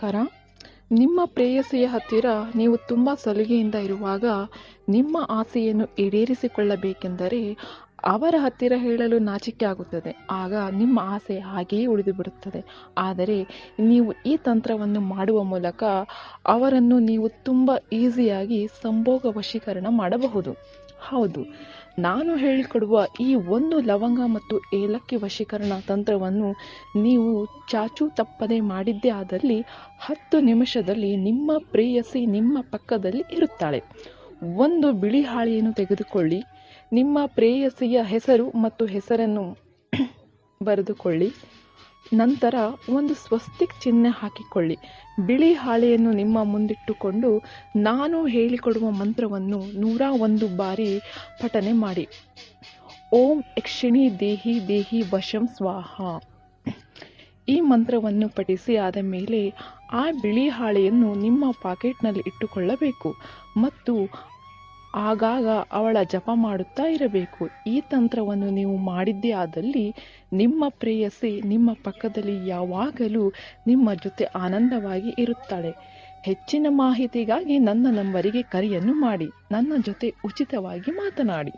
ನಮಸ್ಕಾರ. ನಿಮ್ಮ ಪ್ರೇಯಸಿಯ ಹತ್ತಿರ ನೀವು ತುಂಬ ಸಲುಗೆಯಿಂದ ಇರುವಾಗ ನಿಮ್ಮ ಆಸೆಯನ್ನು ಈಡೇರಿಸಿಕೊಳ್ಳಬೇಕೆಂದರೆ ಅವರ ಹತ್ತಿರ ಹೇಳಲು ನಾಚಿಕೆ ಆಗುತ್ತದೆ. ಆಗ ನಿಮ್ಮ ಆಸೆ ಹಾಗೆಯೇ ಉಳಿದು ಬಿಡುತ್ತದೆ. ಆದರೆ ನೀವು ಈ ತಂತ್ರವನ್ನು ಮಾಡುವ ಮೂಲಕ ಅವರನ್ನು ನೀವು ತುಂಬ ಈಸಿಯಾಗಿ ಸಂಭೋಗ ವಶೀಕರಣ ಮಾಡಬಹುದು. ಹೌದು, ನಾನು ಹೇಳಿಕೊಡುವ ಈ ಒಂದು ಲವಂಗ ಮತ್ತು ಏಲಕ್ಕಿ ವಶೀಕರಣ ತಂತ್ರವನ್ನು ನೀವು ಚಾಚೂ ತಪ್ಪದೆ ಮಾಡಿದ್ದೇ ಆದಲ್ಲಿ 10 ನಿಮಿಷದಲ್ಲಿ ನಿಮ್ಮ ಪ್ರೇಯಸಿ ನಿಮ್ಮ ಪಕ್ಕದಲ್ಲಿ ಇರುತ್ತಾಳೆ. ಒಂದು ಬಿಳಿ ಹಾಳೆಯನ್ನು ತೆಗೆದುಕೊಳ್ಳಿ, ನಿಮ್ಮ ಪ್ರೇಯಸಿಯ ಹೆಸರು ಮತ್ತು ಹೆಸರನ್ನು ಬರೆದುಕೊಳ್ಳಿ. ನಂತರ ಒಂದು ಸ್ವಸ್ತಿಕ್ ಚಿಹ್ನೆ ಹಾಕಿಕೊಳ್ಳಿ. ಬಿಳಿ ಹಾಳೆಯನ್ನು ನಿಮ್ಮ ಮುಂದಿಟ್ಟುಕೊಂಡು ನಾನು ಹೇಳಿಕೊಡುವ ಮಂತ್ರವನ್ನು 101 ಬಾರಿ ಪಠನೆ ಮಾಡಿ. ಓಂ ಯಕ್ಷಿಣಿ ದೇಹಿ ದೇಹಿ ವಶಂ ಸ್ವಾಹ. ಈ ಮಂತ್ರವನ್ನು ಪಠಿಸಿ ಆದ ಮೇಲೆ ಆ ಬಿಳಿ ಹಾಳೆಯನ್ನು ನಿಮ್ಮ ಪಾಕೆಟ್ನಲ್ಲಿ ಇಟ್ಟುಕೊಳ್ಳಬೇಕು ಮತ್ತು ಆಗಾಗ ಅವಳ ಜಪ ಮಾಡುತ್ತಾ ಇರಬೇಕು. ಈ ತಂತ್ರವನ್ನು ನೀವು ಮಾಡಿದ್ದೇ ಆದಲ್ಲಿ ನಿಮ್ಮ ಪ್ರೇಯಸಿ ನಿಮ್ಮ ಪಕ್ಕದಲ್ಲಿ ಯಾವಾಗಲೂ ನಿಮ್ಮ ಜೊತೆ ಆನಂದವಾಗಿ ಇರುತ್ತಾಳೆ. ಹೆಚ್ಚಿನ ಮಾಹಿತಿಗಾಗಿ ನನ್ನ ನಂಬರಿಗೆ ಕರೆಯನ್ನು ಮಾಡಿ, ನನ್ನ ಜೊತೆ ಉಚಿತವಾಗಿ ಮಾತನಾಡಿ.